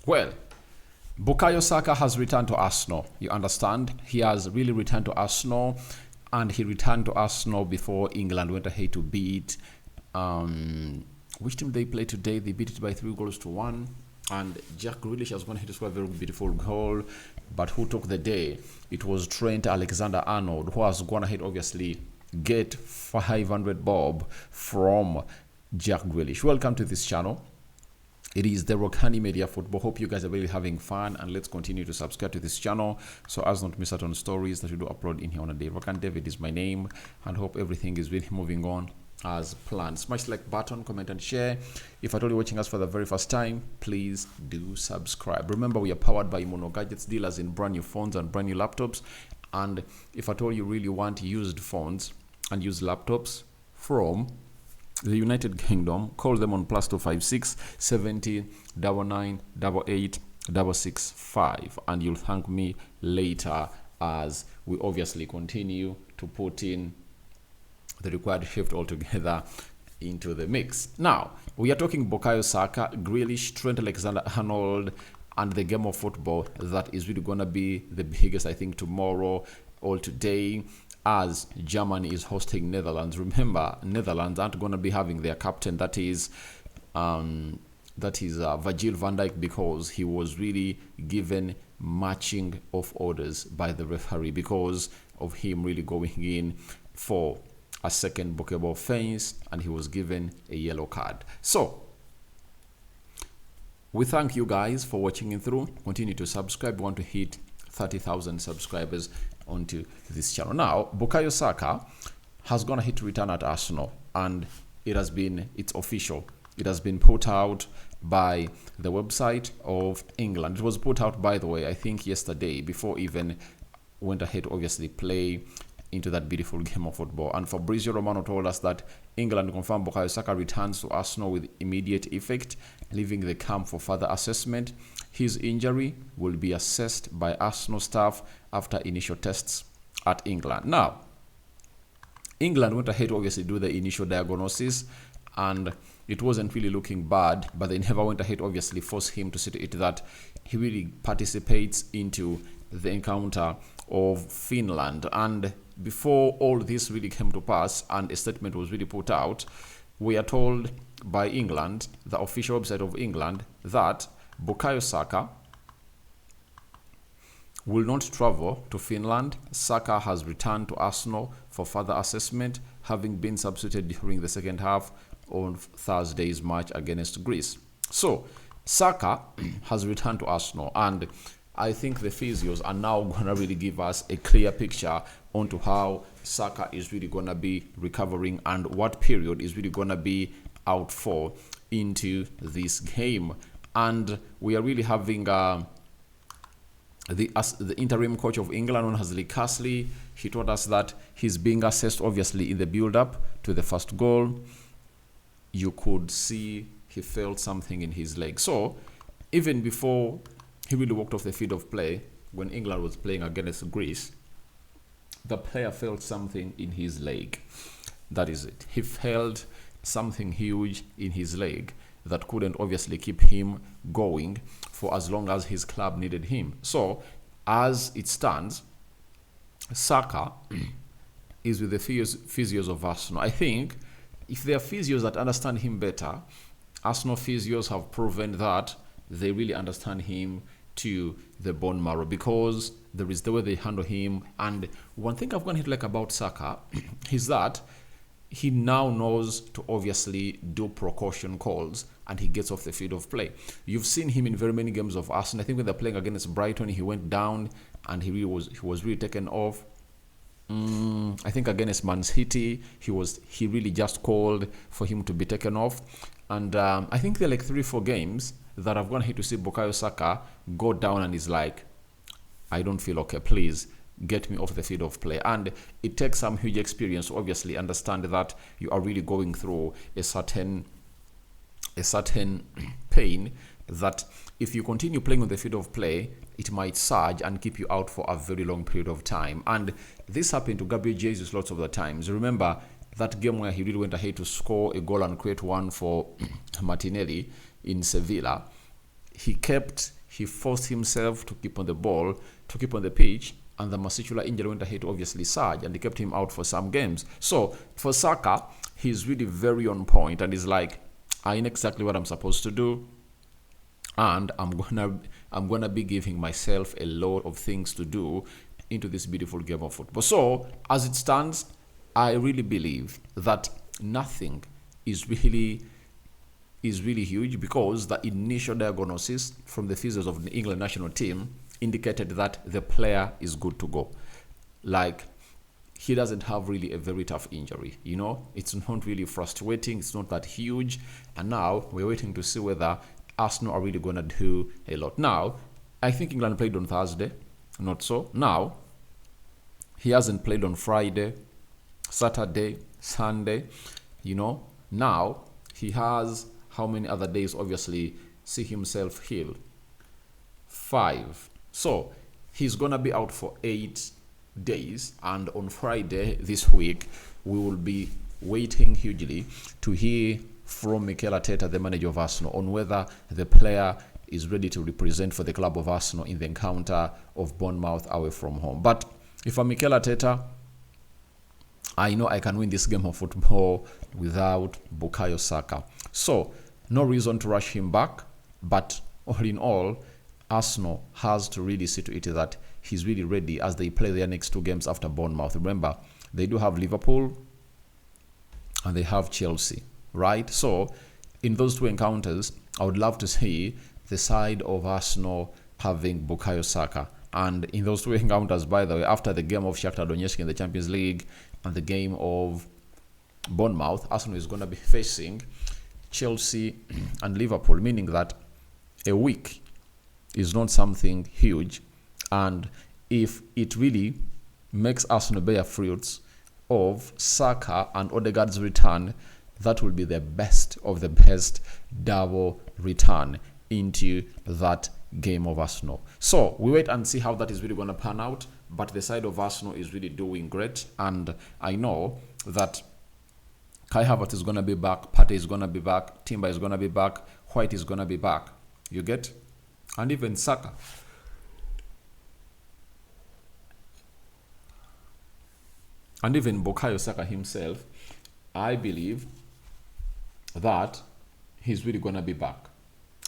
Well, Bukayo Saka has returned to Arsenal. You understand? He has really returned to Arsenal, and he returned to Arsenal before England went ahead to beat. Which team they played today? They beat it by 3 goals to 1. And Jack Grealish has gone ahead to score a very beautiful goal. But who took the day? It was Trent Alexander-Arnold, who has gone ahead, obviously, get 500 bob from Jack Grealish. Welcome to this channel. It is the Rokani Media Football. Hope you guys are really having fun, and let's continue to subscribe to this channel so as not to miss out on stories that we do upload in here on a day. Rokani David is my name, and hope everything is really moving on as planned. Smash the like button, comment and share. If at all you're watching us for the very first time, please do subscribe. Remember, we are powered by Mono Gadgets, dealers in brand new phones and brand new laptops. And if at all you really want used phones and used laptops from the United Kingdom, call them on +256 70 99 88 665, and you'll thank me later as we obviously continue to put in the required shift altogether into the mix. Now, we are talking Bukayo Saka, Grealish, Trent Alexander-Arnold, and the game of football that is really going to be the biggest, I think, tomorrow or today, as Germany is hosting Netherlands. Remember, Netherlands aren't going to be having their captain, that is Virgil van Dijk, because he was really given matching of orders by the referee because of him really going in for a second bookable offense, and he was given a yellow card. So we thank you guys for watching it through. Continue to subscribe. We want to hit 30,000 subscribers onto this channel. Now, Bukayo Saka has gone ahead to return at Arsenal, and it's official. It has been put out by the website of England. It was put out, by the way, I think yesterday, before even went ahead to obviously play into that beautiful game of football. And Fabrizio Romano told us that England confirmed Bukayo Saka returns to Arsenal with immediate effect, leaving the camp for further assessment. His injury will be assessed by Arsenal staff after initial tests at England. Now, England went ahead to obviously do the initial diagnosis, and it wasn't really looking bad, but they never went ahead to obviously force him to see to it that he really participates into the encounter of Finland. And before all this really came to pass and a statement was really put out, we are told by England, the official website of England, that Bukayo Saka will not travel to Finland. Saka has returned to Arsenal for further assessment, having been substituted during the second half of Thursday's match against Greece. So Saka has returned to Arsenal, and I think the physios are now going to really give us a clear picture onto how Saka is really going to be recovering and what period is really going to be out for into this game. And we are really having the interim coach of England, known as Lee Castley. He told us that he's being assessed obviously in the build-up to the first goal. You could see he felt something in his leg. So even before he really walked off the field of play, when England was playing against Greece, the player felt something in his leg. That is it. He felt something huge in his leg that couldn't obviously keep him going for as long as his club needed him. So as it stands, Saka is with the physios of Arsenal. I think if there are physios that understand him better, Arsenal physios have proven that they really understand him to the bone marrow, because there is the way they handle him. And one thing I've gone to like about Saka is that he now knows to obviously do precaution calls, and he gets off the field of play. You've seen him in very many games of Arsenal. I think when they're playing against Brighton, he went down and he was really taken off. I think against Man City, he really just called for him to be taken off. And I think there are like 3-4 games that I've gone here to see Bukayo Saka go down and is like, I don't feel okay, please get me off the field of play. And it takes some huge experience to obviously understand that you are really going through a certain pain, that if you continue playing on the field of play, it might surge and keep you out for a very long period of time. And this happened to Gabriel Jesus lots of the times. Remember that game where he really went ahead to score a goal and create one for Martinelli in Sevilla? he forced himself to keep on the ball, to keep on the pitch, and the muscular injury went ahead to obviously surge, and he kept him out for some games. So for Saka, he's really very on point, and he's like, I know exactly what I'm supposed to do, and I'm gonna be giving myself a lot of things to do into this beautiful game of football. So as it stands, I really believe that nothing is really huge, because the initial diagnosis from the physios of the England national team indicated that the player is good to go. Like, he doesn't have really a very tough injury, it's not really frustrating, it's not that huge, and now we're waiting to see whether Arsenal are really going to do a lot. Now, I think England played on Thursday, not so. Now, he hasn't played on Friday, Saturday, Sunday, Now, he has how many other days, obviously, see himself heal? 5. So, he's going to be out for 8 days, and on Friday this week, we will be waiting hugely to hear from Mikel Arteta, the manager of Arsenal, on whether the player is ready to represent for the club of Arsenal in the encounter of Bournemouth away from home. But if I'm Mikel Arteta, I know I can win this game of football without Bukayo Saka. So, no reason to rush him back, but all in all, Arsenal has to really see to it that he's really ready as they play their next 2 games after Bournemouth. Remember, they do have Liverpool and they have Chelsea, right? So, in those 2 encounters, I would love to see the side of Arsenal having Bukayo Saka. And in those 2 encounters, by the way, after the game of Shakhtar Donetsk in the Champions League and the game of Bournemouth, Arsenal is going to be facing Chelsea and Liverpool, meaning that a week is not something huge. And if it really makes Arsenal bear fruits of Saka and Odegaard's return, that will be the best of the best double return into that game of Arsenal. So we wait and see how that is really going to pan out. But the side of Arsenal is really doing great, and I know that Kai Havertz is going to be back, Partey is going to be back, Timber is going to be back, White is going to be back. You get? And even Saka. And even Bukayo Saka himself, I believe that he's really going to be back.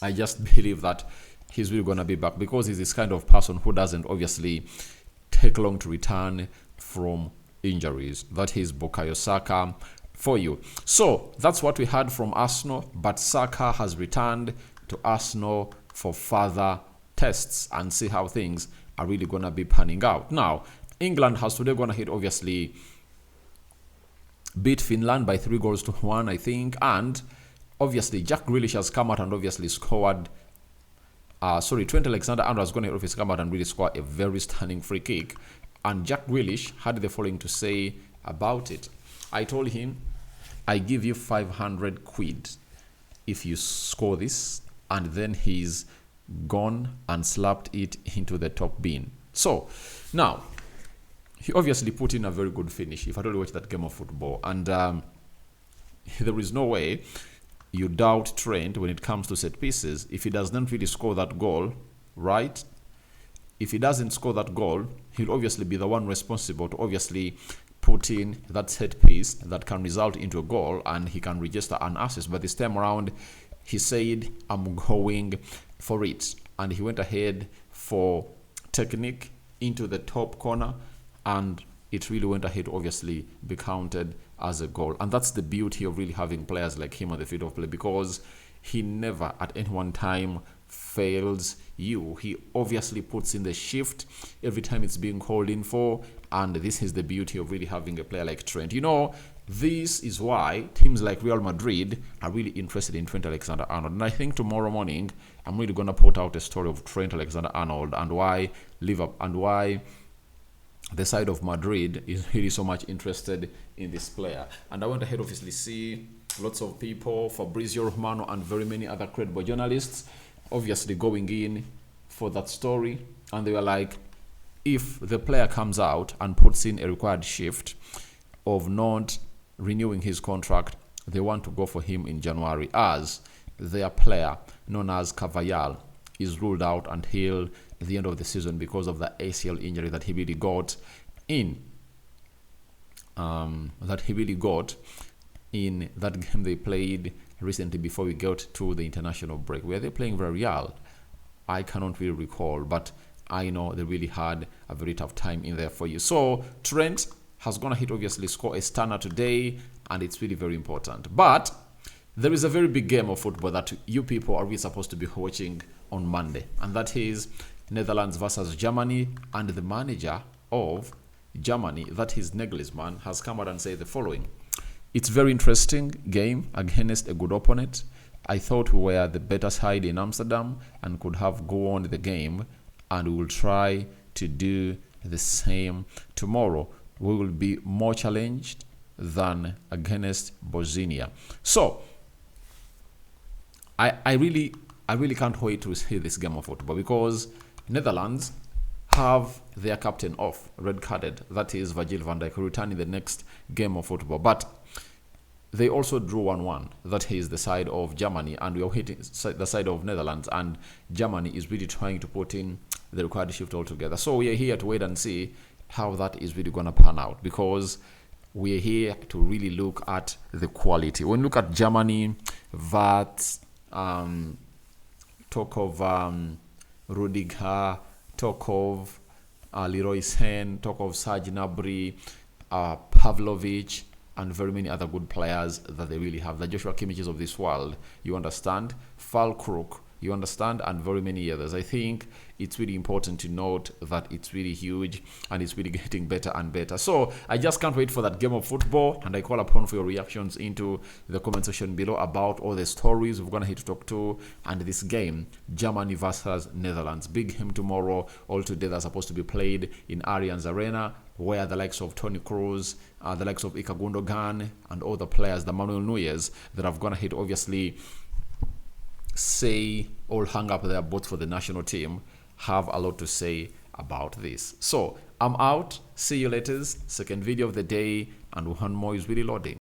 I just believe that he's really going to be back, because he's this kind of person who doesn't obviously take long to return from injuries. That is Bukayo Saka for you. So that's what we had from Arsenal, but Saka has returned to Arsenal for further tests and see how things are really going to be panning out. Now, England has today gone ahead, obviously, beat Finland by 3-1, I think, and obviously Jack Grealish has come out and obviously scored. Trent Alexander-Arnold has gone ahead, obviously come out and really scored a very stunning free kick, and Jack Grealish had the following to say about it. I told him, I give you 500 quid if you score this, and then he's gone and slapped it into the top bin. So now, he obviously put in a very good finish. If I don't watch that game of football, and there is no way you doubt Trent when it comes to set pieces. If he does not really score that goal, right? If he doesn't score that goal, he'll obviously be the one responsible to obviously put in that set piece that can result into a goal, and he can register an assist. But this time around, he said, I'm going for it. And he went ahead for technique into the top corner, and it really went ahead to obviously be counted as a goal. And that's the beauty of really having players like him on the field of play, because he never at any one time fails you. He obviously puts in the shift every time it's being called in for, and this is the beauty of really having a player like Trent. This is why teams like Real Madrid are really interested in Trent Alexander-Arnold. And I think tomorrow morning I'm really going to put out a story of Trent Alexander-Arnold and why Liverpool and why the side of Madrid is really so much interested in this player. And I went ahead, obviously, see lots of people, Fabrizio Romano and very many other credible journalists, obviously going in for that story. And they were like, if the player comes out and puts in a required shift of not renewing his contract, they want to go for him in January, as their player known as Cavallal is ruled out until the end of the season because of the ACL injury that he really got in that game they played recently before we got to the international break. Were they playing Villarreal? I cannot really recall, but I know they really had a very tough time in there for you. So Trent has gonna hit, obviously score a stunner today, and it's really very important. But there is a very big game of football that you people are really supposed to be watching on Monday, and that is Netherlands versus Germany. And the manager of Germany, that is Nagelsmann, has come out and said the following: it's very interesting game against a good opponent. I thought we were the better side in Amsterdam and could have gone the game, and we will try to do the same tomorrow. We will be more challenged than against Bosnia. So I really can't wait to see this game of football, because Netherlands have their captain off, red-carded. That is Virgil van Dijk, returning the next game of football. But they also drew 1-1. That is the side of Germany, and we are hitting the side of Netherlands, and Germany is really trying to put in the required shift altogether. So we are here to wait and see how that is really going to pan out, because we are here to really look at the quality. When you look at Germany, that talk of Rudiger, talk of Leroy Sen, talk of Serge Gnabry, Pavlovic, and very many other good players that they really have. The Joshua Kimmiches of this world, you understand? Falkirk, you understand? And very many others. I think it's really important to note that it's really huge, and it's really getting better and better. So I just can't wait for that game of football, and I call upon for your reactions into the comment section below about all the stories we're gonna hit to talk to, and this game, Germany versus Netherlands. Big game tomorrow. All today they're supposed to be played in Allianz Arena, where the likes of Toni Kroos, the likes of Ilkay Gundogan, and all the players, the Manuel Neuers, that have gonna hit, obviously say all hang up their boots for the national team, have a lot to say about this. So I'm out. See you later. Second video of the day, and one more is really loading.